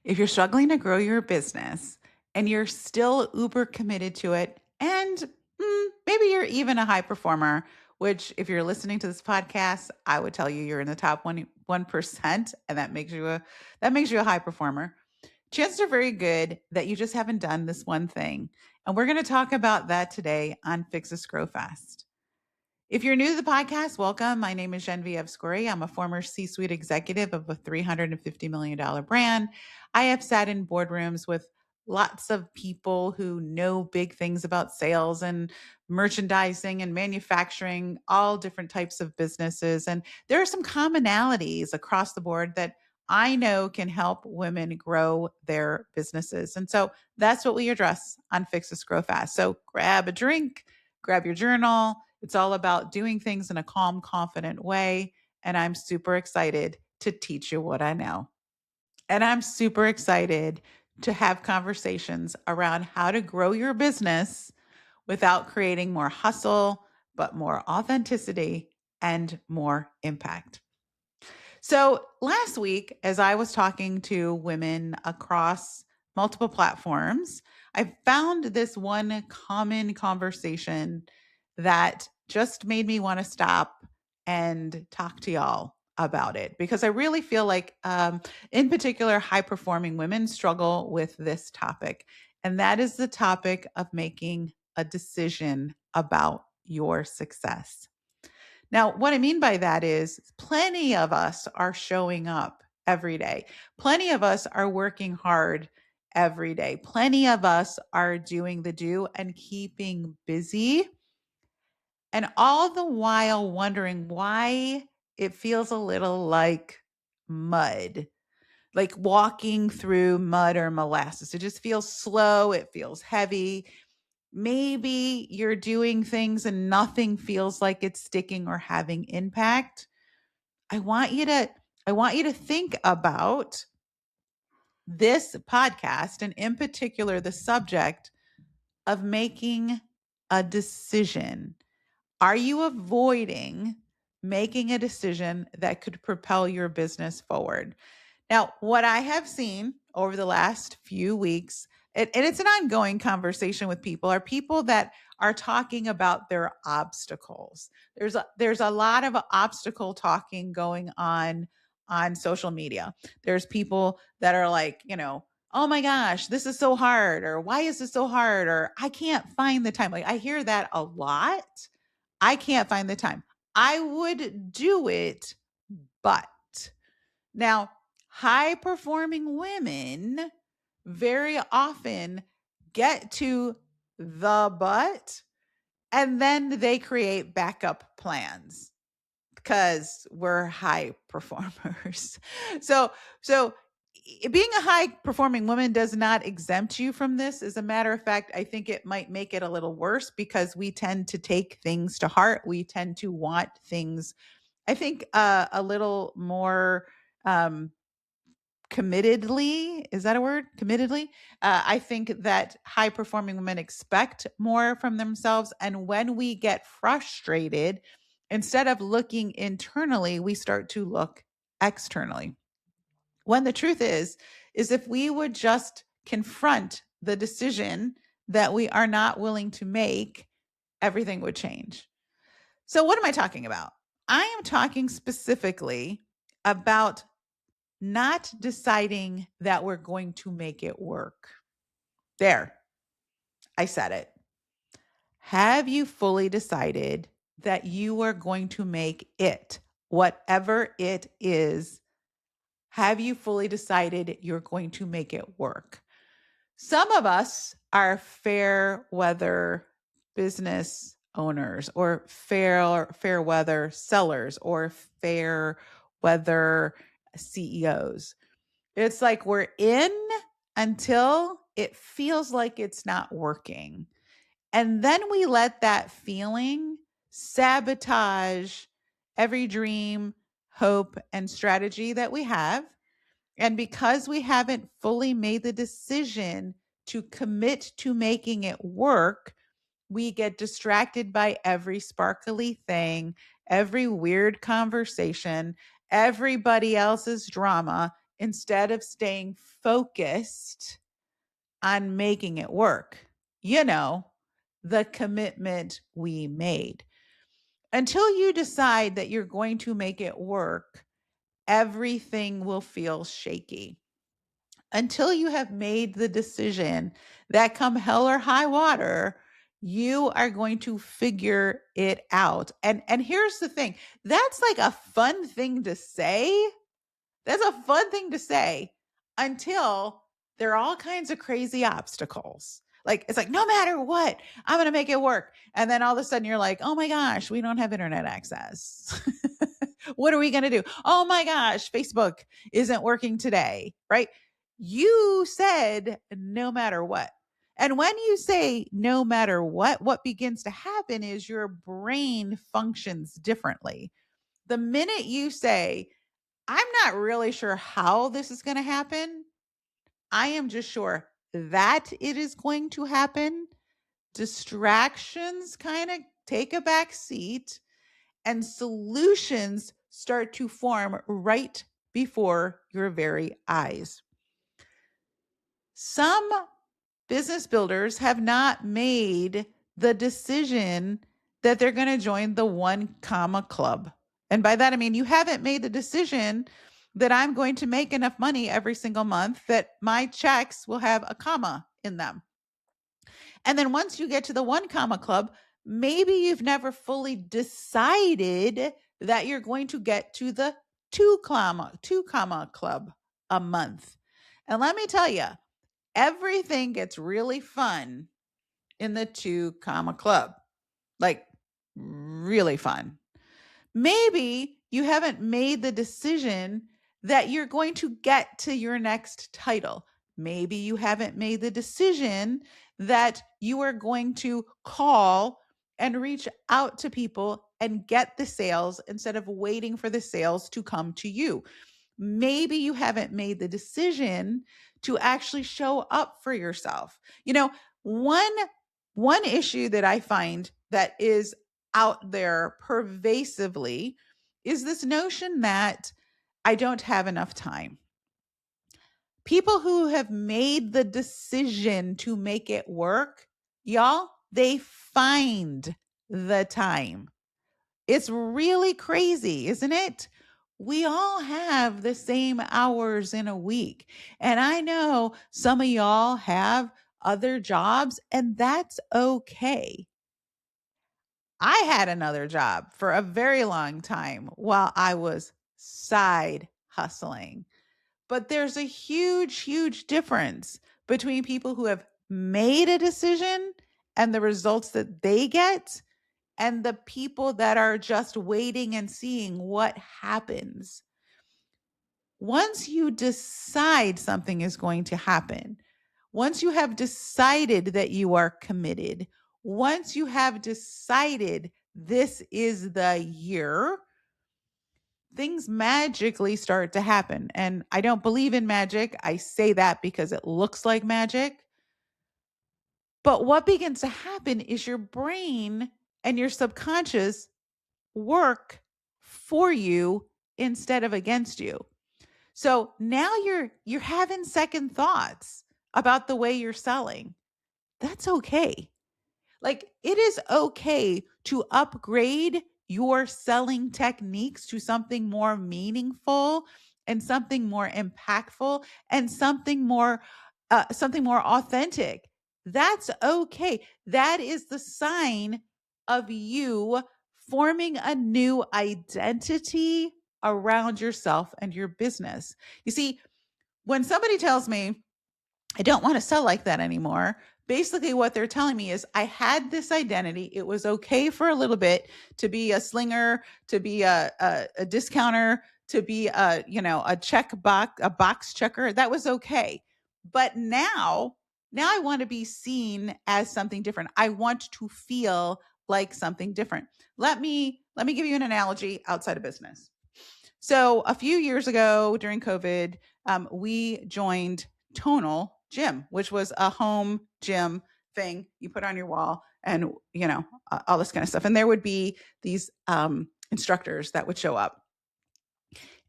If you're struggling to grow your business and you're still uber committed to it, and maybe you're even a high performer, which if you're listening to this podcast, I would tell you you're in the top 1%, and that makes you a high performer. Chances are very good that you just haven't done this one thing. And we're going to talk about that today on Fix This Grow Fast. If you're new to the podcast, welcome. My name is Genevieve. I'm a former C-suite executive of a $350 million brand. I have sat in boardrooms with lots of people who know big things about sales and merchandising and manufacturing, all different types of businesses. And there are some commonalities across the board that I know can help women grow their businesses. And so that's what we address on Fix This Grow Fast. So grab a drink, grab your journal. It's all about doing things in a calm, confident way. And I'm super excited to teach you what I know. And I'm super excited to have conversations around how to grow your business without creating more hustle, but more authenticity and more impact. So last week, as I was talking to women across multiple platforms, I found this one common conversation that just made me want to stop and talk to y'all about it because I really feel like, in particular, high performing women struggle with this topic. And that is the topic of making a decision about your success. Now, what I mean by that is plenty of us are showing up every day. Plenty of us are working hard every day. Plenty of us are doing the do and keeping busy. And all the while wondering why it feels a little like mud, like walking through mud or molasses. It just feels slow. It feels heavy. Maybe you're doing things and nothing feels like it's sticking or having impact. I want you to I want you to think about this podcast and in particular the subject of making a decision. Are you avoiding making a decision that could propel your business forward? Now, what I have seen over the last few weeks, and it's an ongoing conversation with people, are people that are talking about their obstacles. There's a lot of obstacle talking going on social media. There's people that are like, oh my gosh, this is so hard, or why is this so hard, or I can't find the time. Like I hear that a lot. I can't find the time. I would do it, but now, high performing women very often get to the but and then they create backup plans because we're high performers. So being a high performing woman does not exempt you from this. As a matter of fact, I think it might make it a little worse because we tend to take things to heart. We tend to want things, I think, a little more um, committedly. Is that a word? Committedly. I think that high performing women expect more from themselves. And when we get frustrated, instead of looking internally, we start to look externally. When the truth is if we would just confront the decision that we are not willing to make, everything would change. So, what am I talking about? I am talking specifically about not deciding that we're going to make it work. There, I said it. Have you fully decided that you are going to make it, whatever it is? Have you fully decided you're going to make it work? Some of us are fair weather business owners or fair weather sellers or fair weather CEOs. It's like we're in until it feels like it's not working. And then we let that feeling sabotage every dream, hope, and strategy that we have. And because we haven't fully made the decision to commit to making it work, we get distracted by every sparkly thing, every weird conversation, everybody else's drama, instead of staying focused on making it work. You know, the commitment we made. Until you decide that you're going to make it work, everything will feel shaky. Until you have made the decision that come hell or high water, you are going to figure it out. And here's the thing. That's like a fun thing to say. That's a fun thing to say until there are all kinds of crazy obstacles. Like, it's like, no matter what, I'm going to make it work. And then all of a sudden you're like, oh my gosh, we don't have internet access. What are we going to do? Oh my gosh, Facebook isn't working today, right? You said no matter what. And when you say no matter what begins to happen is your brain functions differently. The minute you say, I'm not really sure how this is going to happen, I am just sure that it is going to happen, distractions kind of take a back seat and solutions start to form right before your very eyes. Some business builders have not made the decision that they're going to join the 1 comma club. And by that, I mean, you haven't made the decision that I'm going to make enough money every single month that my checks will have a comma in them. And then once you get to the 1 comma club, maybe you've never fully decided that you're going to get to the 2 comma club a month. And let me tell you, everything gets really fun in the 2 comma club. Like, really fun. Maybe you haven't made the decision that you're going to get to your next title. Maybe you haven't made the decision that you are going to call and reach out to people and get the sales instead of waiting for the sales to come to you. Maybe you haven't made the decision to actually show up for yourself. You know, one issue that I find that is out there pervasively is this notion that I don't have enough time. People who have made the decision to make it work, y'all, they find the time. It's really crazy, isn't it? We all have the same hours in a week. And I know some of y'all have other jobs, and that's okay. I had another job for a very long time while I was side hustling. But there's a huge, huge difference between people who have made a decision and the results that they get and the people that are just waiting and seeing what happens. Once you decide something is going to happen, once you have decided that you are committed, once you have decided this is the year, things magically start to happen. And I don't believe in magic. I say that because it looks like magic. But what begins to happen is your brain and your subconscious work for you instead of against you. So now you're having second thoughts about the way you're selling. That's okay. Like, it is okay to upgrade your selling techniques to something more meaningful and something more impactful and something more authentic. That's okay. That is the sign of you forming a new identity around yourself and your business. You see, when somebody tells me, I don't want to sell like that anymore. Basically, what they're telling me is I had this identity. It was okay for a little bit to be a slinger, to be a discounter, to be a box checker. That was okay. But now I want to be seen as something different. I want to feel like something different. Let me give you an analogy outside of business. So a few years ago during COVID, we joined Tonal Gym, which was a home gym thing you put on your wall and, all this kind of stuff. And there would be these instructors that would show up.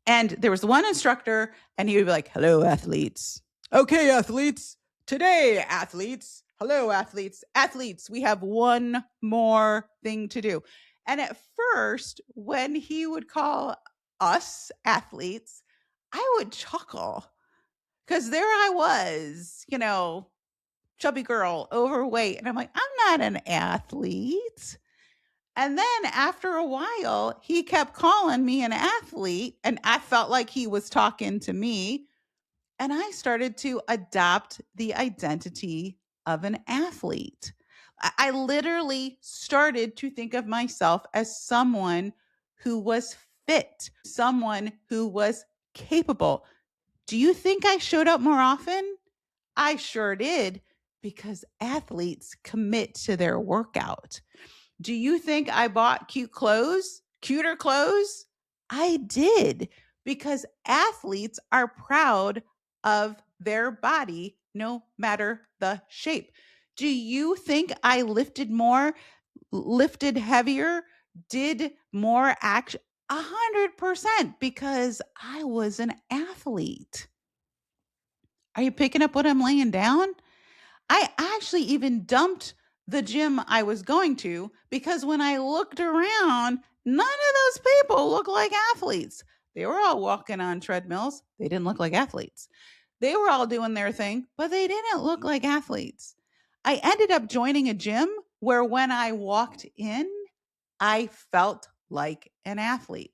And there was one instructor, and he would be like, hello, athletes. Okay, athletes. Today, athletes. Hello, athletes. Athletes, we have one more thing to do. And at first, when he would call us athletes, I would chuckle because there I was, chubby girl, overweight. And I'm like, I'm not an athlete. And then after a while, he kept calling me an athlete, and I felt like he was talking to me. And I started to adopt the identity of an athlete. I literally started to think of myself as someone who was fit, someone who was capable. Do you think I showed up more often? I sure did, because athletes commit to their workout. Do you think I bought cuter clothes? I did, because athletes are proud of their body, no matter the shape. Do you think I lifted more, lifted heavier, did more action? 100%, because I was an athlete. Are you picking up what I'm laying down? I actually even dumped the gym I was going to, because when I looked around, none of those people looked like athletes. They were all walking on treadmills. They didn't look like athletes. They were all doing their thing, but they didn't look like athletes. I ended up joining a gym where when I walked in, I felt like an athlete.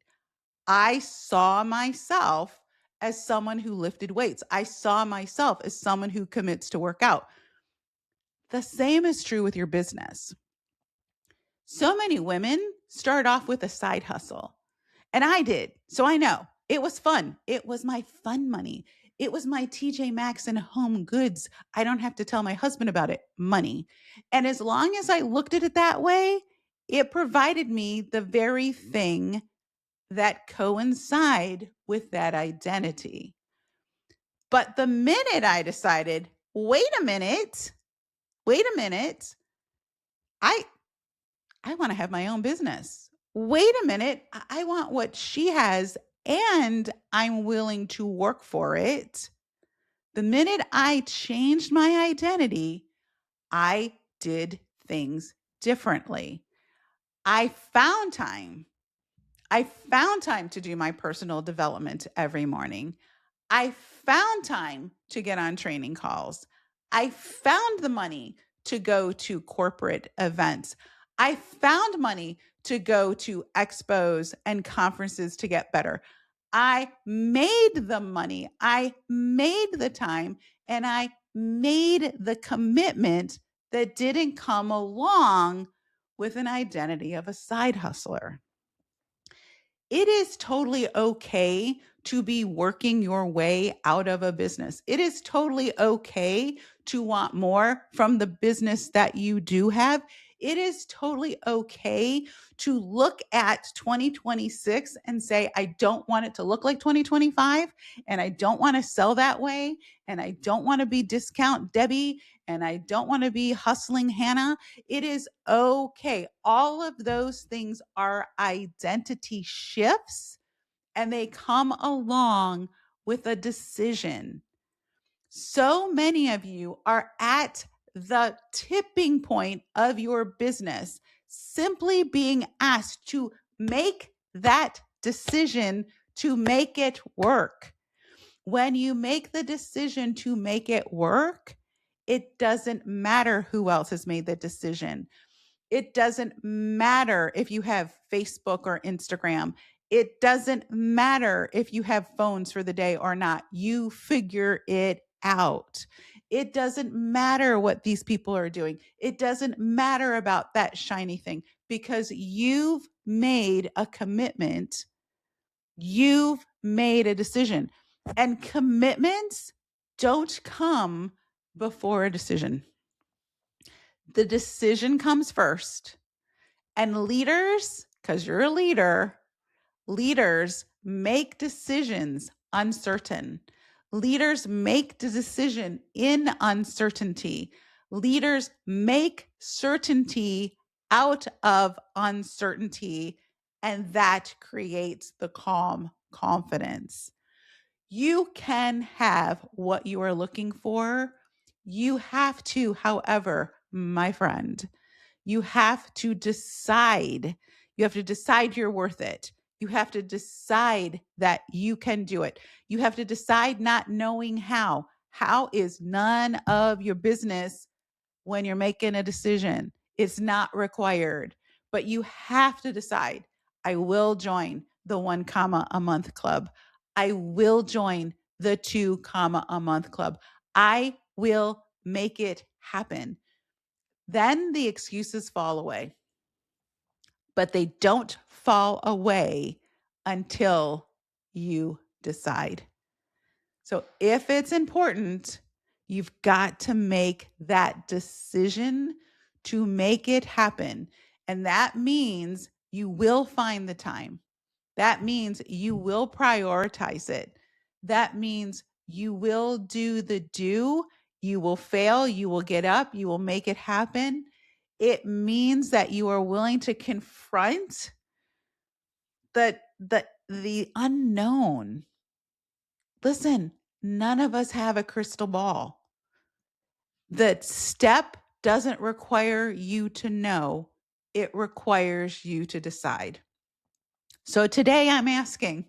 I saw myself as someone who lifted weights. I saw myself as someone who commits to work out. The same is true with your business. So many women start off with a side hustle, and I did. So I know it was fun. It was my fun money. It was my TJ Maxx and Home Goods. I don't have to tell my husband about it. Money. And as long as I looked at it that way, it provided me the very thing that coincide with that identity. But the minute I decided, wait a minute, I I want to have my own business. Wait a minute, I want what she has, and I'm willing to work for it. The minute I changed my identity, I did things differently. I found time. I found time to do my personal development every morning. I found time to get on training calls. I found the money to go to corporate events. I found money to go to expos and conferences to get better. I made the money. I made the time, and I made the commitment that didn't come along with an identity of a side hustler. It is totally okay to be working your way out of a business. It is totally okay to want more from the business that you do have. It is totally okay to look at 2026 and say, I don't want it to look like 2025, and I don't want to sell that way, and I don't want to be discount Debbie, and I don't want to be hustling Hannah. It is okay. All of those things are identity shifts, and they come along with a decision. So many of you are at the tipping point of your business, simply being asked to make that decision to make it work. When you make the decision to make it work, it doesn't matter who else has made the decision. It doesn't matter if you have Facebook or Instagram. It doesn't matter if you have phones for the day or not. You figure it out. It doesn't matter what these people are doing. It doesn't matter about that shiny thing, because you've made a commitment. You've made a decision. And commitments don't come before a decision. The decision comes first. And leaders, because you're a leader, leaders make decisions uncertain. Leaders make the decision in uncertainty. Leaders make certainty out of uncertainty, and that creates the calm confidence. You can have what you are looking for. You have to, however, my friend, you have to decide. You have to decide you're worth it. You have to decide that you can do it. You have to decide not knowing how. How is none of your business when you're making a decision. It's not required, but you have to decide, I will join the 1 a month club. I will join the 2 a month club. I will make it happen. Then the excuses fall away, but they don't fall away until you decide. So if it's important, you've got to make that decision to make it happen. And that means you will find the time. That means you will prioritize it. That means you will do the do. You will fail. You will get up. You will make it happen. It means that you are willing to confront the unknown. Listen, none of us have a crystal ball. The step doesn't require you to know, it requires you to decide. So today I'm asking,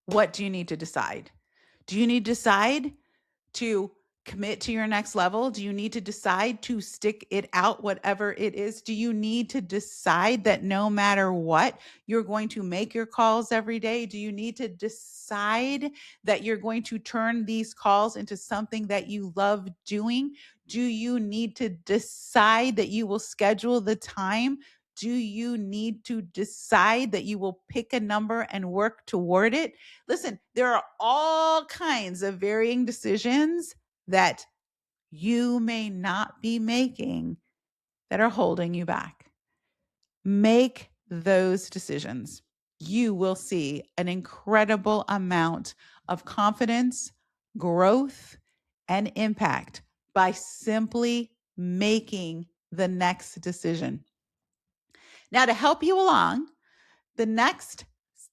what do you need to decide? Do you need to decide to commit to your next level? Do you need to decide to stick it out, whatever it is? Do you need to decide that no matter what, you're going to make your calls every day? Do you need to decide that you're going to turn these calls into something that you love doing? Do you need to decide that you will schedule the time? Do you need to decide that you will pick a number and work toward it? Listen, there are all kinds of varying decisions that you may not be making that are holding you back. Make those decisions. You will see an incredible amount of confidence, growth, and impact by simply making the next decision. Now, to help you along, the next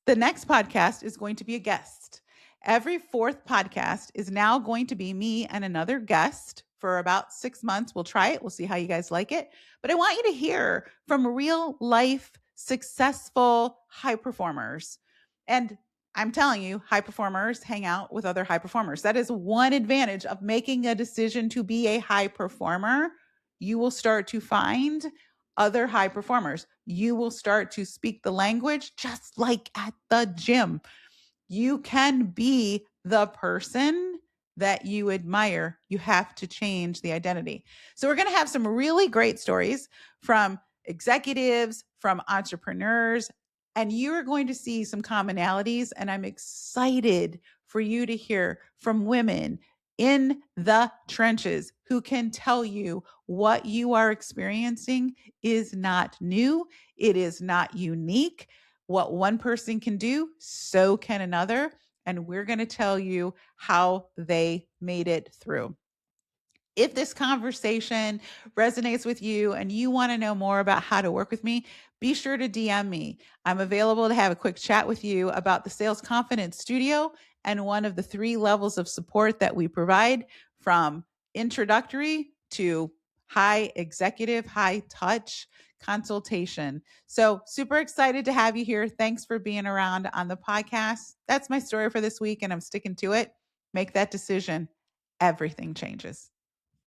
podcast is going to be a guest. Every fourth podcast is now going to be me and another guest for about 6 months. We'll try it. We'll see how you guys like it. But I want you to hear from real life, successful high performers. And I'm telling you, high performers hang out with other high performers. That is one advantage of making a decision to be a high performer. You will start to find other high performers. You will start to speak the language just like at the gym. You can be the person that you admire. You have to change the identity. So we're going to have some really great stories from executives, from entrepreneurs, and you're going to see some commonalities. And I'm excited for you to hear from women in the trenches who can tell you what you are experiencing is not new. It is not unique. What one person can do, so can another. And we're going to tell you how they made it through. If this conversation resonates with you and you want to know more about how to work with me, be sure to DM me. I'm available to have a quick chat with you about the Sales Confidence Studio and one of the 3 levels of support that we provide, from introductory to high executive, high touch consultation. So super excited to have you here. Thanks for being around on the podcast. That's my story for this week, and I'm sticking to it. Make that decision. Everything changes.